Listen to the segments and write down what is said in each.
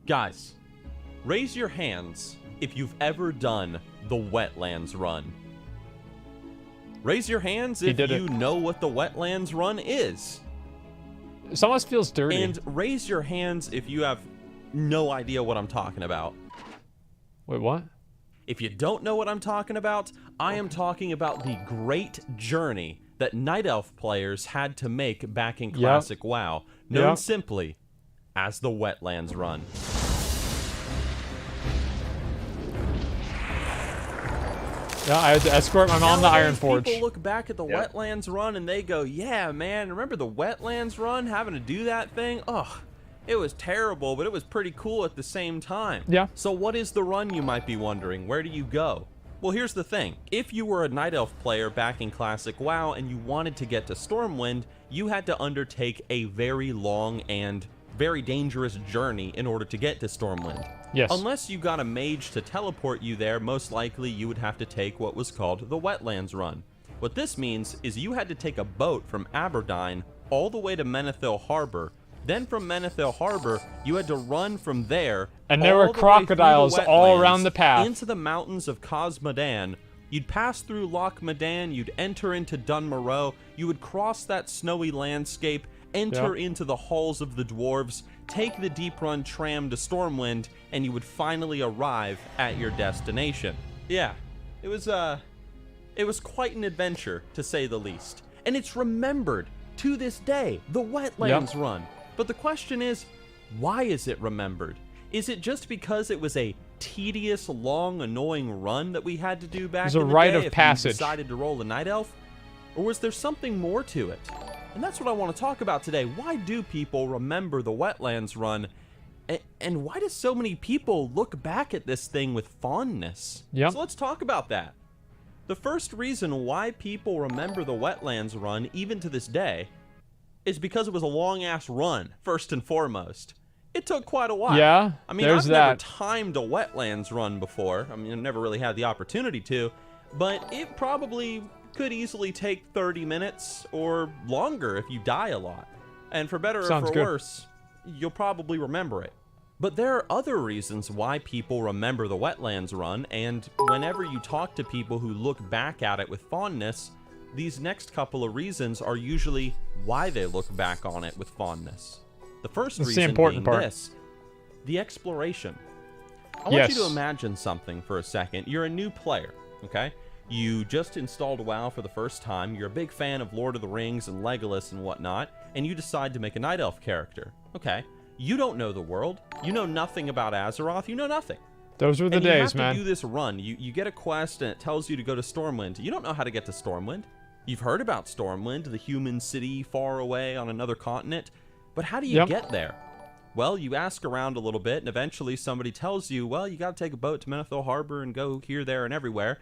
Guys, raise your hands if you've ever done the Wetlands Run. Raise your hands if you know what the Wetlands Run is. It almost feels dirty. And raise your hands if you have no idea what I'm talking about. Wait, what? If you don't know what I'm talking about, I am talking about the great journey that Night Elf players had to make back in Classic WoW, known simply as the Wetlands Run. Yeah, I had to escort my mom to Ironforge. People look back at the Wetlands Run and they go, yeah, man, remember the Wetlands Run? Having to do that thing? Ugh, it was terrible, but it was pretty cool at the same time. Yeah. So what is the run, you might be wondering? Where do you go? Well, here's the thing. If you were a Night Elf player back in Classic WoW and you wanted to get to Stormwind, you had to undertake a very long and very dangerous journey in order to get to Stormwind. Yes. Unless you got a mage to teleport you there, most likely you would have to take what was called the Wetlands Run. What this means is you had to take a boat from Aberdeen all the way to Menethil Harbor. Then from Menethil Harbor, you had to run from there. And there were crocodiles all around the path. Into the mountains of Cosmodan. You'd pass through Loch Modan, you'd enter into Dunmoreau, you would cross that snowy landscape, enter into the halls of the dwarves, take the deep run tram to Stormwind, and you would finally arrive at your destination. Yeah, it was quite an adventure, to say the least. And it's remembered to this day, the Wetlands Run. But the question is, why is it remembered? Is it just because it was a tedious, long, annoying run that we had to do back in the day? It was a rite of passage. Decided to roll a Night Elf? Or was there something more to it? And that's what I want to talk about today. Why do people remember the Wetlands Run? And why do so many people look back at this thing with fondness? Yep. So let's talk about that. The first reason why people remember the Wetlands Run, even to this day, is because it was a long-ass run, first and foremost. It took quite a while. Yeah, I mean, I've never timed a Wetlands Run before. I mean, I've never really had the opportunity to. But it probably could easily take 30 minutes or longer if you die a lot. And for better or for worse, you'll probably remember it. But there are other reasons why people remember the Wetlands Run, and whenever you talk to people who look back at it with fondness, these next couple of reasons are usually why they look back on it with fondness. The first reason being this, the exploration. I want you to imagine something for a second. You're a new player, okay? You just installed WoW for the first time, you're a big fan of Lord of the Rings and Legolas and whatnot, and you decide to make a Night Elf character. Okay, you don't know the world, you know nothing about Azeroth, you know nothing. Those were the days, man. You have to do this run. You get a quest and it tells you to go to Stormwind. You don't know how to get to Stormwind. You've heard about Stormwind, the human city far away on another continent, but how do you get there? Well, you ask around a little bit, and eventually somebody tells you, well, you got to take a boat to Menethil Harbor and go here, there, and everywhere.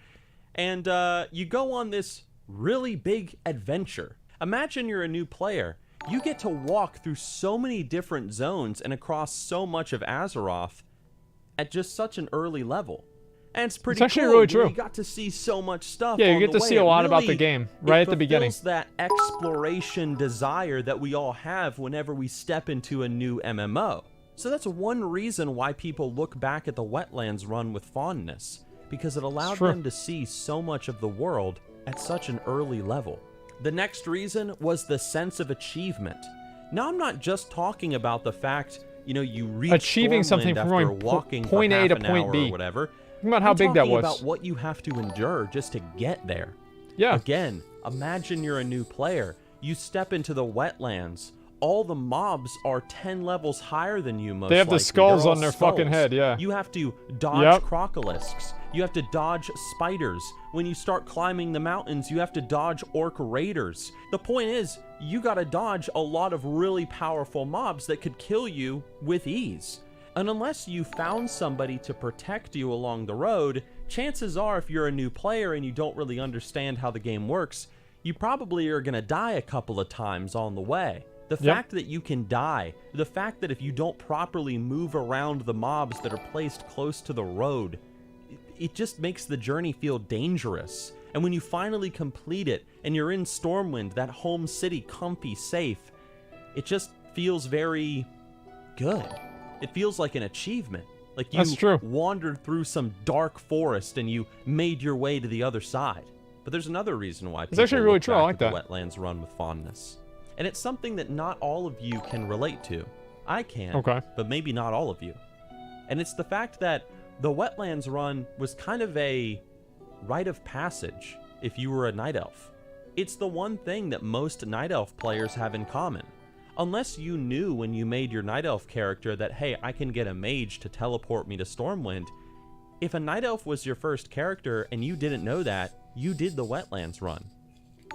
And you go on this really big adventure. Imagine you're a new player. You get to walk through so many different zones and across so much of Azeroth at just such an early level. And it's pretty cool. It's actually really true. You got to see so much stuff. Yeah, you get to see a lot about the game right at the beginning. It's that exploration desire that we all have whenever we step into a new MMO. So that's one reason why people look back at the Wetlands Run with fondness, because it allowed them to see so much of the world at such an early level. The next reason was the sense of achievement. Now, I'm not just talking about the fact, you know, you reach achieving something from going point A to point B or whatever. Think about how big that was. About what you have to endure just to get there. Yeah. Again, imagine you're a new player. You step into the wetlands. All the mobs are 10 levels higher than you, most likely. They have the skulls on their fucking head, yeah. You have to dodge crocolisks. You have to dodge spiders. When you start climbing the mountains, you have to dodge orc raiders. The point is, you gotta dodge a lot of really powerful mobs that could kill you with ease. And unless you found somebody to protect you along the road, chances are if you're a new player and you don't really understand how the game works, you probably are gonna die a couple of times on the way. The fact that you can die, the fact that if you don't properly move around the mobs that are placed close to the road, it just makes the journey feel dangerous. And when you finally complete it and you're in Stormwind, that home city, comfy, safe, it just feels very good. It feels like an achievement. Like you That's true. wandered through some dark forest and you made your way to the other side. But there's another reason why people actually really look true. I back like at the that. Wetlands Run with fondness. And it's something that not all of you can relate to. I can, Okay. but maybe not all of you. And it's the fact that the Wetlands Run was kind of a rite of passage if you were a Night Elf. It's the one thing that most Night Elf players have in common. Unless you knew when you made your Night Elf character that, hey, I can get a mage to teleport me to Stormwind, if a Night Elf was your first character and you didn't know that, you did the Wetlands Run.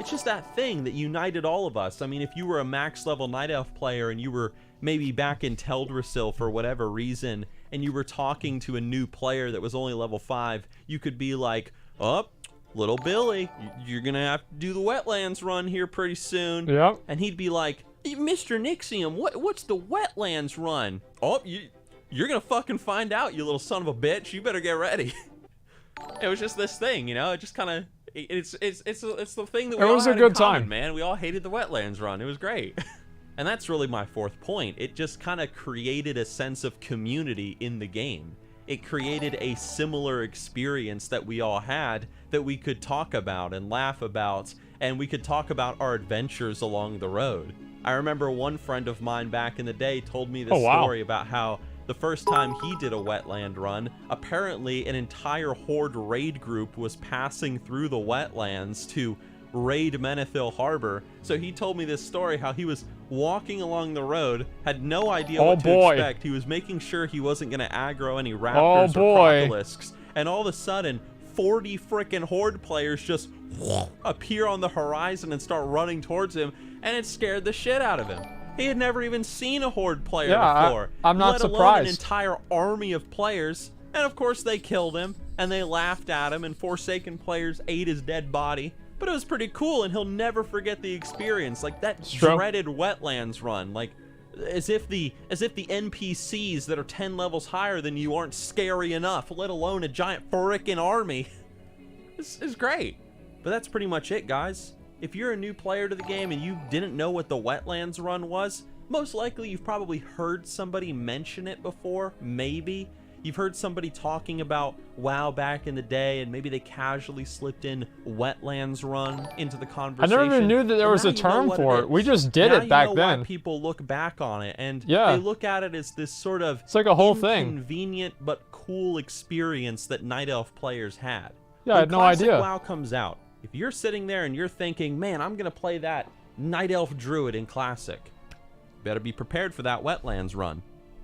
It's just that thing that united all of us. I mean, if you were a max level Night Elf player and you were maybe back in Teldrassil for whatever reason, and you were talking to a new player that was only level 5, you could be like, oh, little Billy, you're gonna have to do the Wetlands Run here pretty soon. Yep. And he'd be like, Mr. Nixxiom, what's the Wetlands Run? Oh, you're gonna fucking find out, you little son of a bitch. You better get ready. It was just this thing, you know. It just kind of it's the thing that we all was a had good in common, time. man. We all hated the Wetlands Run. It was great. And that's really my fourth point. It just kind of created a sense of community in the game. It created a similar experience that we all had that we could talk about and laugh about, and we could talk about our adventures along the road. I remember one friend of mine back in the day told me this story about how the first time he did a wetland run, apparently an entire Horde raid group was passing through the wetlands to raid Menethil Harbor. So he told me this story how he was walking along the road, had no idea what to expect. He was making sure he wasn't going to aggro any raptors or crocolisks. And all of a sudden, 40 frickin' Horde players just appear on the horizon and start running towards him, and it scared the shit out of him. He had never even seen a Horde player before. I'm not let surprised. alone an entire army of players. And of course they killed him, and they laughed at him, and Forsaken players ate his dead body. But it was pretty cool, and he'll never forget the experience. Like that dreaded Wetlands Run. Like as if the NPCs that are 10 levels higher than you aren't scary enough, let alone a giant frickin' army. It's great. But that's pretty much it, guys. If you're a new player to the game and you didn't know what the Wetlands Run was, most likely you've probably heard somebody mention it before, maybe. You've heard somebody talking about WoW back in the day, and maybe they casually slipped in Wetlands Run into the conversation. I never even knew that there was a term for it. We just did it back then. Why people look back on it, and they look at it as this sort of it's like a whole thing, inconvenient but cool experience that Night Elf players had. Yeah, I had no idea. When Classic WoW comes out, if you're sitting there and you're thinking, man, I'm gonna play that Night Elf Druid in Classic, better be prepared for that Wetlands Run.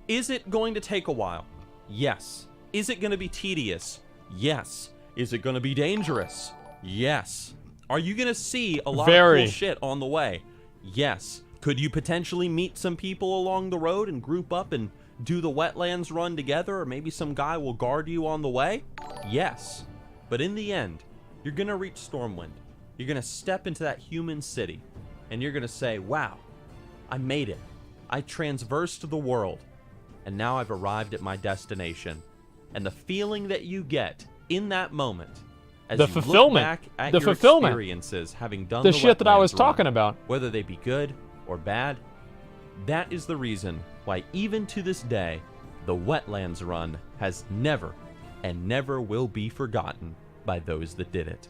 Is it going to take a while? Yes. Is it going to be tedious? Yes. Is it going to be dangerous? Yes. Are you going to see a lot of cool shit on the way? Yes. Could you potentially meet some people along the road and group up and do the Wetlands Run together, or maybe some guy will guard you on the way? Yes. But in the end, you're going to reach Stormwind. You're going to step into that human city, and you're going to say, wow, I made it. I traversed the world. And now I've arrived at my destination. And the feeling that you get in that moment, as you look back at your experiences, having done the shit that I was talking run, about, whether they be good or bad, that is the reason why even to this day, the Wetlands Run has never and never will be forgotten by those that did it.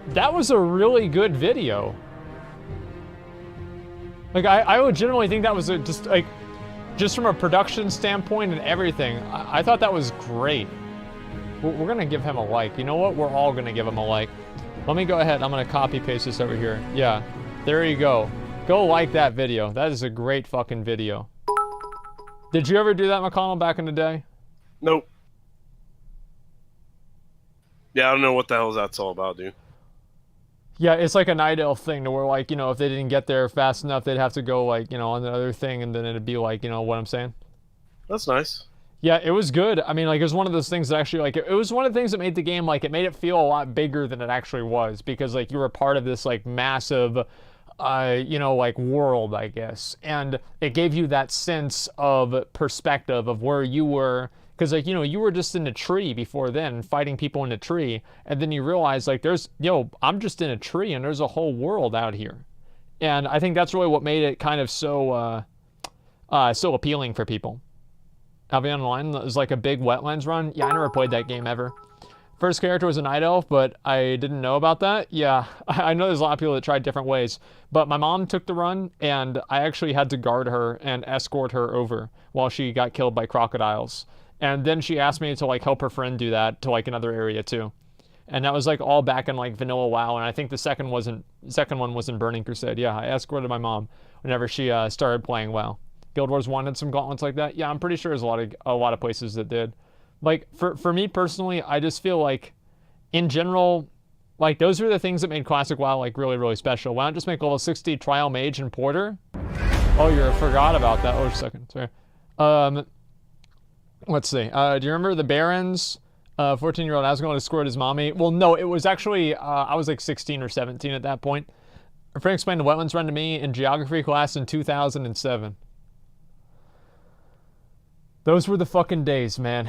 That was a really good video. Like, I legitimately think that was just from a production standpoint and everything, I thought that was great. We're gonna give him a like. You know what? We're all gonna give him a like. Let me go ahead. I'm gonna copy paste this over here. Yeah, there you go. Go like that video. That is a great fucking video. Did you ever do that, McConnell, back in the day? Nope. Yeah, I don't know what the hell that's all about, dude. Yeah, it's like a Night Elf thing to where, like, you know, if they didn't get there fast enough, they'd have to go, like, you know, on the other thing, and then it'd be like, you know what I'm saying? That's nice. Yeah, it was good. I mean, like, it was one of those things that actually, like, it was one of the things that made the game, like, it made it feel a lot bigger than it actually was, because, like, you were a part of this, like, massive, you know, like, world, I guess. And it gave you that sense of perspective of where you were. Because, like, you know, you were just in a tree before then, fighting people in a tree, and then you realize, like, there's, yo, I'm just in a tree, and there's a whole world out here. And I think that's really what made it kind of so, still appealing for people. Albion Online is like a big wetlands run. Yeah, I never played that game ever. First character was a night elf, but I didn't know about that. Yeah, I know there's a lot of people that tried different ways, but my mom took the run, and I actually had to guard her and escort her over while she got killed by crocodiles. And then she asked me to like help her friend do that to like another area too. And that was like all back in like vanilla WoW, and I think the second one was in Burning Crusade. Yeah, I escorted my mom whenever she started playing WoW. Guild Wars wanted some gauntlets like that. Yeah, I'm pretty sure there's a lot of places that did. Like for me personally, I just feel like in general, like those are the things that made Classic WoW like really, really special. Why not just make level 60 Trial Mage and Porter? Oh, you forgot about that. Oh, just a second. Sorry. Let's see. Do you remember the Barons? 14-year-old Asmongold escorted his mommy. Well, no, it was actually I was like 16 or 17 at that point. A friend explained the wetlands run to me in geography class in 2007. Those were the fucking days, man.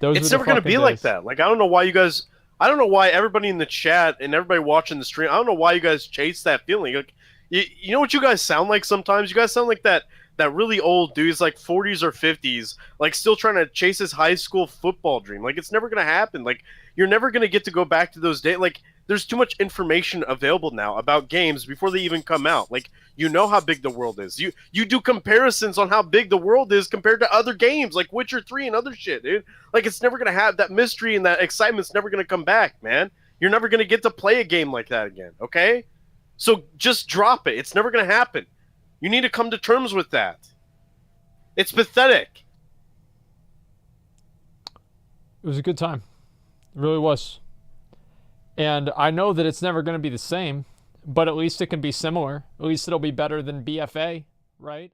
It's never going to be like that. Like, I don't know why everybody in the chat and everybody watching the stream, I don't know why you guys chase that feeling. Like, you know what you guys sound like sometimes? You guys sound like that really old dude's like 40s or 50s, like still trying to chase his high school football dream. Like, it's never going to happen. Like, you're never going to get to go back to those days. Like, there's too much information available now about games before they even come out. Like, you know how big the world is. You do comparisons on how big the world is compared to other games like Witcher 3 and other shit, dude. Like, it's never going to have that mystery, and that excitement's never going to come back, man. You're never going to get to play a game like that again, okay? So just drop it. It's never going to happen. You need to come to terms with that. It's pathetic. It was a good time. It really was. And I know that it's never going to be the same, but at least it can be similar. At least it'll be better than BFA, right?